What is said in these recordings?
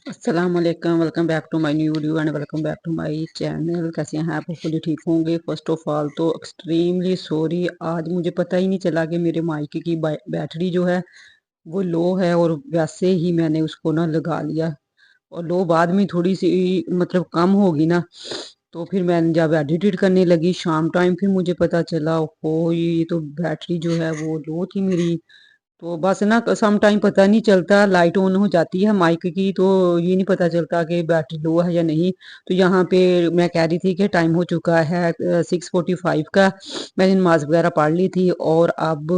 अस्सलाम वालेकुम, welcome back to my new video and welcome back to my channel. कैसे हैं आप? होपफुली ठीक होंगे। फर्स्ट ऑफ ऑल तो एक्सट्रीमली सॉरी, आज मुझे पता ही नहीं चला कि मेरे माइक की बैटरी जो है वो लो है, और वैसे ही मैंने उसको ना लगा लिया। और लो बाद में थोड़ी सी मतलब कम होगी ना, तो फिर मैं जब एडिट करने लगी शाम टाइम, फिर मुझे पता चला हो ये तो बैटरी जो है वो लो थी मेरी। तो बस ना सम टाइम पता नहीं चलता, लाइट ऑन हो जाती है माइक की तो ये नहीं पता चलता कि बैटरी लो है या नहीं। तो यहाँ पे मैं कह रही थी कि टाइम हो चुका है 6:45 का। मैंने नमाज वगैरह पढ़ ली थी, और अब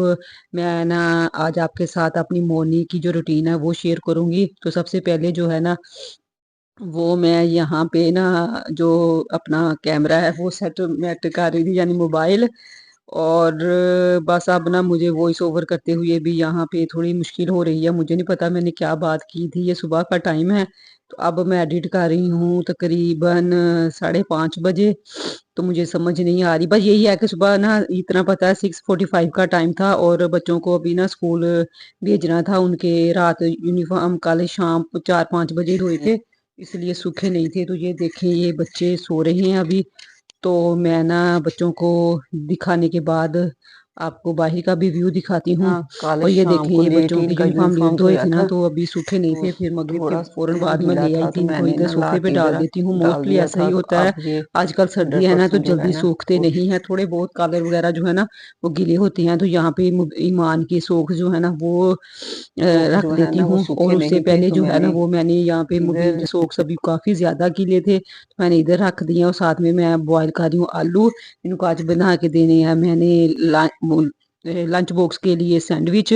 मैं ना आज आपके साथ अपनी मॉर्निंग की जो रूटीन है वो शेयर करूंगी। तो सबसे पहले जो है ना, वो मैं यहाँ पे ना जो अपना कैमरा है वो सेट मेट कर रही थी, यानी मोबाइल। और बस अब ना मुझे वॉइस ओवर करते हुए भी यहाँ पे थोड़ी मुश्किल हो रही है। मुझे नहीं पता मैंने क्या बात की थी, ये सुबह का टाइम है। तो अब मैं एडिट कर रही हूँ तकरीबन 5:30 बजे। तो मुझे समझ नहीं आ रही, बस यही है कि सुबह ना इतना पता है 6:45 का टाइम था, और बच्चों को अभी ना स्कूल भेजना था। उनके रात यूनिफॉर्म कल शाम 4-5 बजे धोए थे, इसलिए सूखे नहीं थे। तो ये देखें, ये बच्चे सो रहे हैं अभी। तो मैं ना बच्चों को दिखाने के बाद आपको बाहर का भी व्यू दिखाती हूँ। हाँ, कल और ये शाम देखें, को ये लेट बच्चों ही के इनका यूनिफॉर्म लेट यूनिफॉर्म धोए धोया थे ना, था। तो अभी सूखे नहीं तो थे। फिर मगरिब के थोड़ा फौरन ना बाद में गीला ले आई था, थी तो इनको, मैंने इधर ना ला सोफे पे के डाल जरा देती हूँ। डाल मोस्टली दिया ऐसा ही था। तो होता है। अब ये आजकल सर्दी है ना, तो 100% जो है जल्दी ना सूखते वो नहीं है, थोड़े बहुत कलर वगैरह जो है ना वो गीले होते हैं। तो यहाँ पे ईमान की सोख जो है ना वो सोख रख जो है देती ना वो हूँ। और सूखे उससे नहीं थे, पहले तो जो है ना मैंने वो मैंने यहाँ पे मुबीन इधर के सोक्स अभी काफी ज्यादा गीले थे, तो मैंने इधर रख दिए। और साथ में मैं बॉयल कर रही हूँ आलू, इनको आज बना के देने हैं। मैंने लंच बॉक्स के लिए सैंडविच।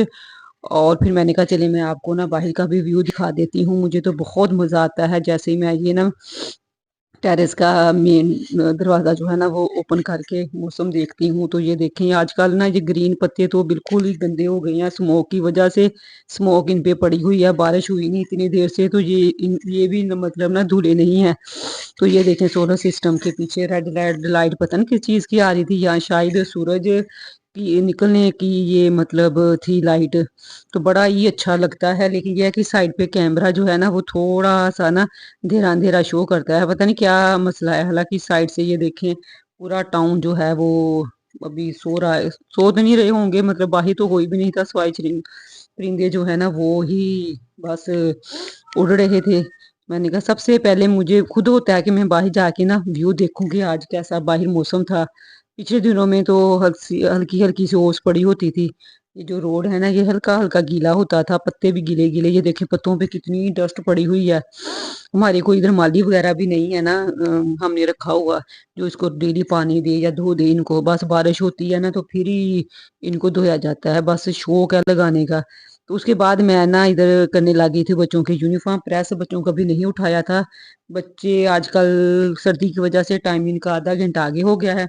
और फिर मैंने कहा चले मैं आपको ना बाहर का भी व्यू दिखा देती हूँ। मुझे तो बहुत मजा आता है जैसे ही मैं ये ना टेरेस का मेन दरवाजा जो है ना वो ओपन करके मौसम देखती हूँ। तो ये देखें, आजकल ना ये ग्रीन पत्ते तो बिल्कुल ही गंदे हो गए हैं स्मोक की वजह से। स्मोक इन पे पड़ी हुई है, बारिश हुई नहीं इतनी देर से, तो ये भी मतलब ना धुले नहीं है। तो ये देखें, सोलर सिस्टम के पीछे रेड रेड लाइट पता नहीं किस चीज की आ रही थी, यहाँ शायद सूरज की निकलने की ये मतलब थी लाइट। तो बड़ा ही अच्छा लगता है। लेकिन यह है कि साइड पे कैमरा जो है ना वो थोड़ा सा ना अंधेरा अंधेरा शो करता है, पता नहीं क्या मसला है। हालांकि साइड से ये देखें, पूरा टाउन जो है वो अभी सो रहा है। सो तो नहीं रहे होंगे, मतलब बाहर तो कोई भी नहीं था, सवाई परिंदे जो है ना वो ही बस उड़ रहे थे। मैंने कहा सबसे पहले मुझे खुद होता है कि मैं बाहर जाके ना व्यू देखूंगी आज कैसा बाहर मौसम था। पिछले दिनों में तो हल्की हल्की सी ओस पड़ी होती थी। ये जो रोड है ना ये हल्का हल्का गीला होता था, पत्ते भी गीले गीले। ये देखे पत्तों पे कितनी डस्ट पड़ी हुई है। हमारे कोई इधर माली वगैरह भी नहीं है ना, हमने रखा हुआ जो इसको डेली पानी दे या धो दे इनको। बस बारिश होती है ना तो फिर ही इनको धोया जाता है, बस शौक है लगाने का। तो उसके बाद मैं ना इधर करने लगी थी बच्चों के यूनिफॉर्म प्रेस। बच्चों का भी नहीं उठाया था। बच्चे आजकल सर्दी की वजह से टाइम इनका आधा घंटा आगे हो गया है।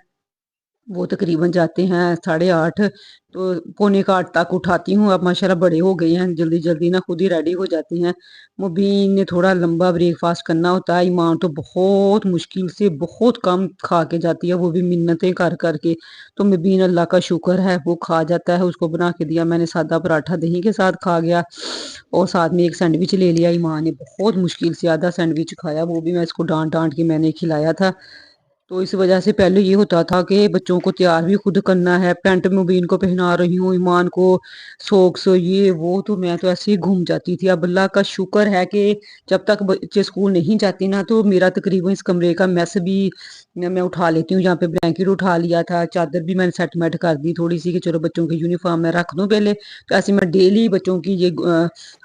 वो तकरीबन जाते हैं 8:30, तो 7:45 तक उठाती हूँ। अब माशाल्लाह बड़े हो गए हैं, जल्दी जल्दी ना खुद ही रेडी हो जाते हैं। मुबीन ने थोड़ा लंबा ब्रेकफास्ट करना होता है। ईमान तो बहुत मुश्किल से बहुत कम खा के जाती है, वो भी मिन्नतें कर करके। तो मुबीन अल्लाह का शुक्र है वो खा जाता है। उसको बना के दिया मैंने सादा पराठा, दही के साथ खा गया। और साथ में एक सैंडविच ले लिया। ईमान ने बहुत मुश्किल से आधा सैंडविच खाया, वो भी मैं इसको डांट डांट के मैंने खिलाया था। तो इस वजह से पहले ये होता था कि बच्चों को तैयार भी खुद करना है। पैंट मुबीन को पहना रही हूँ, ईमान को सॉक्स ये वो, तो मैं तो ऐसे ही घूम जाती थी। अब अल्लाह का शुक्र है कि जब तक बच्चे स्कूल नहीं जाती ना, तो मेरा तकरीबन इस कमरे का मैस भी मैं उठा लेती हूँ। यहाँ पे ब्लैंकेट उठा लिया था, चादर भी मैंने सेटमेट कर दी थोड़ी सी कि चलो बच्चों की यूनिफॉर्म मैं रख दूँ पहले। तो ऐसे मैं डेली बच्चों की ये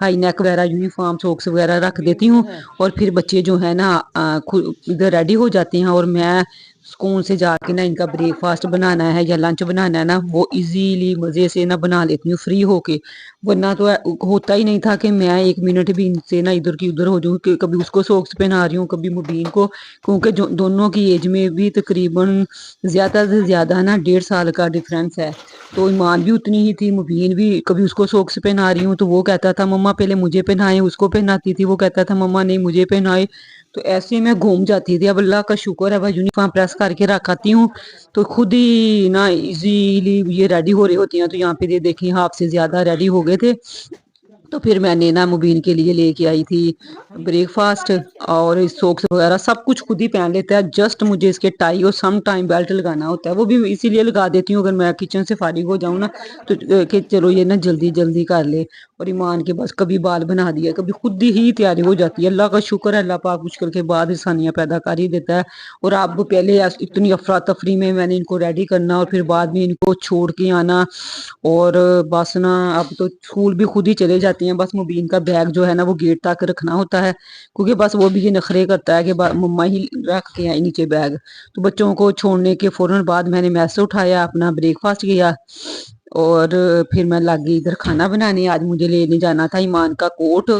हाई नेक वगैरह यूनिफॉर्म सॉक्स वगैरह रख मुबीन देती जो हूँ। है और फिर बच्चे जो है ना खुद इधर रेडी हो जाते हैं, और मैं स्कूल से जाके ना इनका ब्रेकफास्ट बनाना है या लंच बनाना है ना वो इजीली मजे से ना बना लेती हूँ फ्री होके। वरना तो होता ही नहीं था कि मैं 1 मिनट भी इनसे ना इधर की उधर हो जाऊँ कि कभी उसको सॉक्स पहना रही हूँ कभी मुबीन को। क्योंकि दोनों की एज में भी तकरीबन ज्यादा से ज्यादा ना 1.5 साल का डिफरेंस है। तो ईमान भी उतनी ही थी, मुबीन भी। कभी उसको सॉक्स पहना रही हूँ तो वो कहता था मम्मा पहले मुझे पहनाए, उसको पहनाती थी वो कहता था मम्मा नहीं मुझे पहनाए। तो ऐसे मैं घूम जाती थी। अब अल्लाह का शुक्र है भाई यूनिफॉर्म प्रेस करके रखाती हूँ, तो खुद ही ना इजीली ये रेडी हो रही होती हैं। तो यहाँ पे ये देखिए हाफ से ज्यादा रेडी हो गए थे। तो फिर मैंने ना मुबीन के लिए लेके आई थी ब्रेकफास्ट, और सॉक्स वगैरह सब कुछ खुद ही पहन लेता है। जस्ट मुझे इसके टाई और सम टाइम बेल्ट लगाना होता है, वो भी इसीलिए लगा देती हूँ अगर मैं किचन से फारिग हो जाऊँ ना, तो कि चलो ये ना जल्दी जल्दी कर ले। और ईमान के बस कभी बाल बना दिया, कभी खुद ही तैयारी हो जाती है। अल्लाह का शुक्र है, अल्लाह पाक मुश्किल के बाद इंसानियाँ पैदा कर ही देता है। और अब पहले इतनी अफरा तफरी में मैंने इनको रेडी करना और फिर बाद में इनको छोड़ के आना, और बस ना अब तो स्कूल भी खुद ही चले जाती हैं। बस मुबीन का बैग जो है ना वो गेट तक रखना होता है, क्योंकि बस वो भी ये नखरे करता है कि मम्मा ही रख के आई नीचे बैग। तो बच्चों को छोड़ने के फौरन बाद मैंने मैस उठाया, अपना ब्रेकफास्ट किया, और फिर मैं लग गई इधर खाना बनाने। आज मुझे लेने जाना था ईमान का कोट।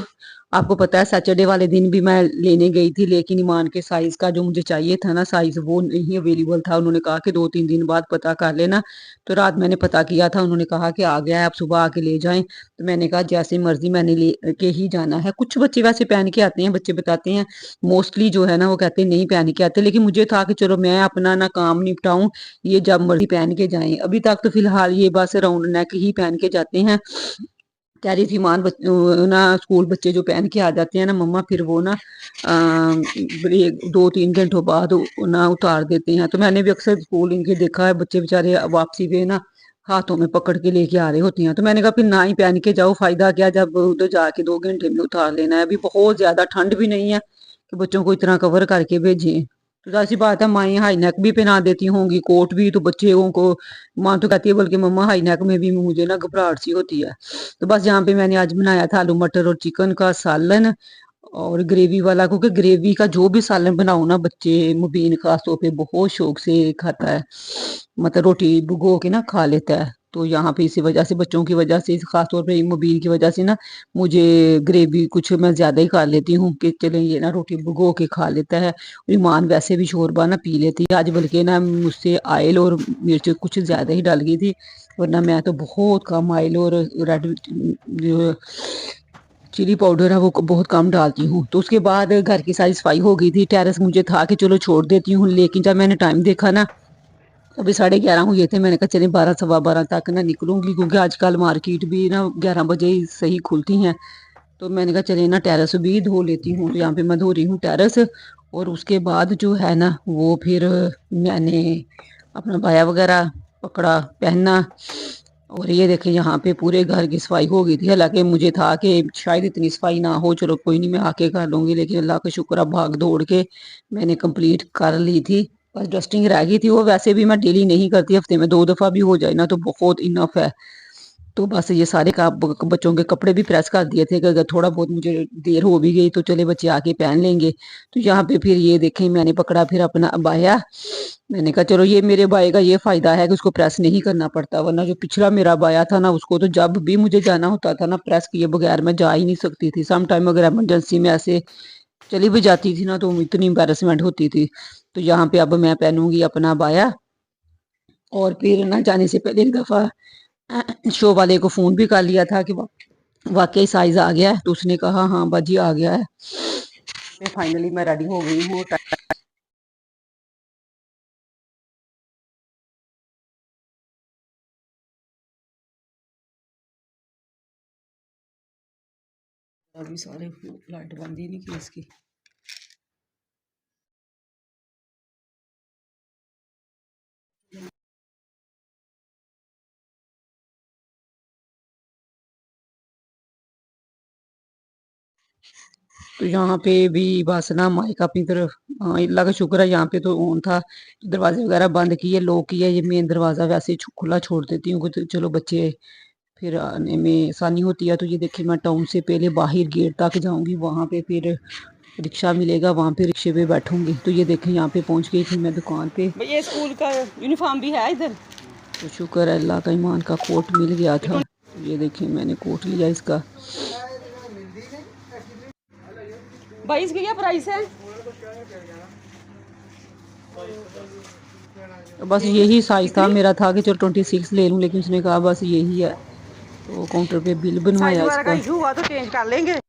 आपको पता है सैटरडे वाले दिन भी मैं लेने गई थी, लेकिन ईमान के साइज का जो मुझे चाहिए था ना साइज, वो नहीं अवेलेबल था। उन्होंने कहा कि 2-3 दिन बाद पता कर लेना। तो रात मैंने पता किया था, उन्होंने कहा कि आ गया है, आप सुबह आके ले जाएं। तो मैंने कहा जैसे मर्जी, मैंने ले के ही जाना है। कुछ बच्चे वैसे पहन के आते हैं, बच्चे बताते हैं, मोस्टली जो है ना वो कहते हैं नहीं पहन के आते, लेकिन मुझे था कि चलो मैं अपना ना काम निपटाऊं, ये जब मर्जी पहन के जाएं। अभी तक तो फिलहाल ये बस राउंड नेक ही पहन के जाते हैं। कह रही थी मान ना स्कूल बच्चे जो पहन के आ जाते हैं ना मम्मा, फिर वो ना 2-3 घंटों बाद ना उतार देते हैं। तो मैंने भी अक्सर स्कूल इनके देखा है, बच्चे बेचारे वापसी पे ना हाथों में पकड़ के लेके आ रहे होती हैं। तो मैंने कहा फिर ना ही पहन के जाओ, फायदा क्या जब उधर जाके 2 घंटे में उतार लेना है। अभी बहुत ज्यादा ठंड भी नहीं है कि बच्चों को इतना कवर करके भेजें। तो ऐसी बात है, माएँ हाई नेक भी पहना देती होंगी, कोट भी। तो बच्चों को माँ तो कहती है बल्कि मम्मा हाई नेक में भी मुझे ना घबराहट सी होती है। तो बस यहाँ पे मैंने आज बनाया था आलू मटर और चिकन का सालन, और ग्रेवी वाला, क्योंकि ग्रेवी का जो भी सालन बनाओ ना बच्चे, मुबीन खास तौर पे बहुत शौक से खाता है, मतलब रोटी भिगो के ना खा लेता है। तो यहाँ पे इसी वजह से, बच्चों की वजह से, खास तौर पे मुबीन की वजह से ना मुझे ग्रेवी कुछ मैं ज्यादा ही खा लेती हूँ कि चले ये ना रोटी भिगो के खा लेता है। ईमान वैसे भी शोरबा ना पी लेती है, आज बल्कि ना मुझसे आयल और मिर्च कुछ ज्यादा ही डल गई थी, वरना मैं तो बहुत कम आयल और रेड जो चिली पाउडर है वो बहुत कम डालती हूँ। तो उसके बाद घर की सारी सफाई हो गई थी, टेरेस मुझे था कि चलो छोड़ देती हूँ, लेकिन जब मैंने टाइम देखा ना अभी 11:30 हुए थे, मैंने कहा चले 12 सवा 12 तक ना निकलूंगी, क्योंकि आजकल मार्केट भी ना 11 बजे ही सही खुलती हैं। तो मैंने कहा चले ना टेरेस भी धो लेती हूँ। तो यहाँ पे मैं धो रही हूँ टेरेस, और उसके बाद जो है ना वो फिर मैंने अपना बाया वगैरह पकड़ा पहनना। और ये देखें यहाँ पे पूरे घर की सफाई हो गई थी। हालांकि मुझे था कि शायद इतनी सफाई ना हो, चलो कोई नहीं मैं आके कर लूंगी, लेकिन अल्लाह का शुक्र है भाग दौड़ के मैंने कंप्लीट कर ली थी। बस डस्टिंग रह गई थी, वो वैसे भी मैं डेली नहीं करती, हफ्ते में 2 दफा भी हो जाए ना तो बहुत इनफ है। तो बस ये सारे का बच्चों के कपड़े भी प्रेस कर दिए थे कि अगर थोड़ा बहुत मुझे देर हो भी गई तो चले बच्चे आके पहन लेंगे। तो यहाँ पे फिर ये देखें मैंने पकड़ा फिर अपना अबाया। मैंने कहा चलो ये मेरे बाय का ये फायदा है कि उसको प्रेस नहीं करना पड़ता, वरना जो पिछला मेरा बाया था ना उसको तो जब भी मुझे जाना होता था ना प्रेस किए बगैर मैं जा ही नहीं सकती थी। सम टाइम अगर इमरजेंसी में ऐसे चली भी जाती थी ना तो इतनी एम्बेरसमेंट होती थी। तो यहाँ पे अब मैं पहनूंगी अपना बाया। और फिर ना जाने से पहले एक दफा शो वाले को फोन भी कर लिया था कि वाकई साइज आ गया है, तो उसने कहा हाँ बाजी आ गया है। फाइनली मैं रेडी हो गई हूँ। अभी सारे लाइट बंद ही नहीं की इसकी। तो यहाँ पे भी बस ना माइक अपनी तरफ, हाँ अल्लाह का शुक्र है यहाँ पे तो ऑन था। दरवाजे वगैरह बंद किए, लॉक किया, ये मेन दरवाजा वैसे खुला छोड़ देती हूँ कि चलो बच्चे फिर आने में आसानी होती है। तो ये देखिए मैं टाउन से पहले बाहर गेट तक जाऊंगी, वहां पे फिर रिक्शा मिलेगा, वहां पे रिक्शे पे बैठूंगी। तो ये देखें यहाँ पे पहुंच गई थी मैं दुकान पे। ये स्कूल का यूनिफॉर्म भी है इधर। तो शुक्र है अल्लाह का, ईमान का कोट मिल गया था। ये देखिए मैंने कोट लिया इसका। भाई इसकी क्या प्राइस है? तो बस यही साइज था मेरा, था कि चलो 26 ले लूं, लेकिन उसने कहा बस यही है। तो काउंटर पे बिल बनवाया इसका। इशू हुआ तो चेंज कर लेंगे।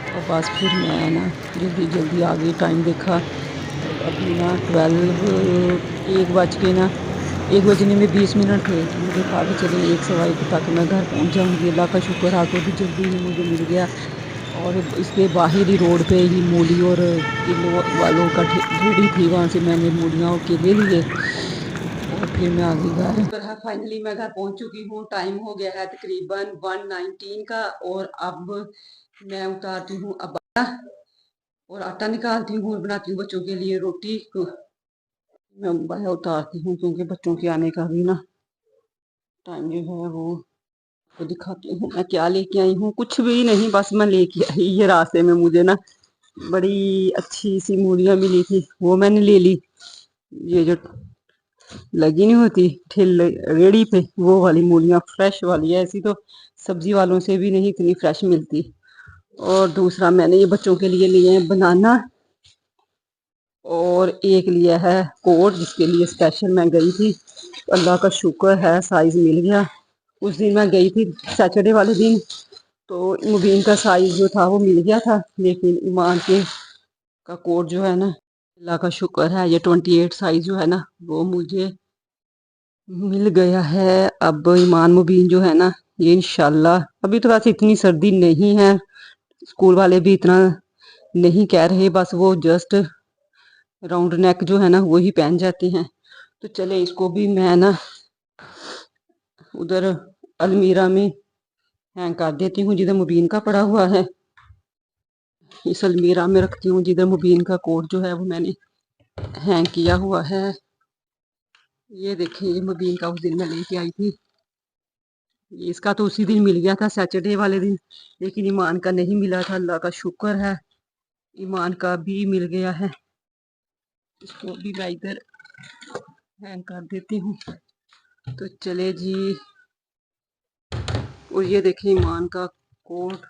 और बस फिर मैं ना जल्दी जल्दी आ गई, टाइम देखा अभी ना 12 1 बज के ना 1 बजने में 20 मिनट थे। मुझे कहा कि चलिए 1 सवा 1 तक मैं घर पहुंच जाऊंगी। अल्लाह का शुक्र है तो भी जल्दी ही मुझे मिल गया। और इसके बाहर ही रोड पे ही मूली और केले वालों का रेडी थी, वहाँ से मैंने मूलियाँ और केले लिए और फिर मैं आ गई घर। फाइनली मैं घर पहुंच चुकी हूँ। टाइम हो गया है तकरीबन 1:19 का और अब मैं उतारती हूँ अब और आटा निकालती हूँ और बनाती हूँ बच्चों के लिए रोटी। मैं बाहर उतारती हूँ क्योंकि बच्चों के आने का भी ना टाइम जो है वो तो दिखाती हूँ मैं क्या लेके आई हूँ। कुछ भी नहीं, बस मैं लेके आई, ये रास्ते में मुझे ना बड़ी अच्छी सी मूलियाँ मिली थी, वो मैंने ले ली। ये जो लगी नहीं होती ठेल रेड़ी पे, वो वाली मूलियाँ फ्रेश वाली है, ऐसी तो सब्जी वालों से भी नहीं इतनी फ्रेश मिलती। और दूसरा मैंने ये बच्चों के लिए लिए हैं बनाना और एक लिया है कोट, जिसके लिए स्पेशल मैं गई थी। अल्लाह का शुक्र है साइज मिल गया। उस दिन मैं गई थी सैटरडे वाले दिन, तो मुबीन का साइज जो था वो मिल गया था, लेकिन ईमान के का कोट जो है ना, अल्लाह का शुक्र है ये 28 साइज जो है ना वो मुझे मिल गया है। अब ईमान मुबीन जो है ना ये इंशाल्लाह, अभी तो वैसे इतनी सर्दी नहीं है, स्कूल वाले भी इतना नहीं कह रहे, बस वो जस्ट राउंड नेक जो है ना वो ही पहन जाते हैं। तो चले इसको भी मैं ना उधर अलमीरा में हैंग कर देती हूँ जिधर मुबीन का पड़ा हुआ है। इस अलमीरा में रखती हूँ जिधर मुबीन का कोट जो है वो मैंने हैंग किया हुआ है। ये देखिए ये मुबीन का उस दिन मैं लेके आई थी, इसका तो उसी दिन मिल गया था सैटरडे वाले दिन, लेकिन ईमान का नहीं मिला था। अल्लाह का शुक्र है ईमान का भी मिल गया है। इसको भी मैं इधर हैंग कर देती हूँ। तो चले जी, और ये देखिए ईमान का कोट,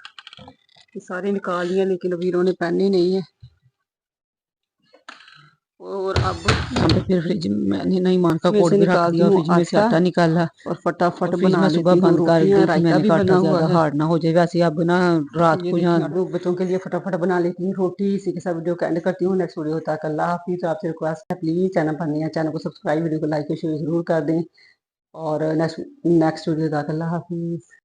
ये सारे निकाल लिए लेकिन अभी इन्होंने पहने नहीं है। और अब यहाँ पे फिर फ्रिज में मैंने ना ईमान का कोट भी रख दिया और फ्रिज में से आटा निकाला और फटाफट फ्रिज में सुबह बंद कर दी थी मैंने, आटा ज्यादा हार्ड ना हो जाए। वैसे अब ना रात को यहाँ बच्चों के लिए फटाफट बना लेती हूँ रोटी। इसी के साथ वीडियो को एंड करती हूँ। नेक्स्ट वीडियो तक अल्लाह हाफिज़। आपसे रिक्वेस्ट है प्लीज चैनल पर नया चैनल को सब्सक्राइब, वीडियो को लाइक और शेयर जरूर कर दें। और नेक्स्ट वीडियो तक अल्लाह हाफिज़।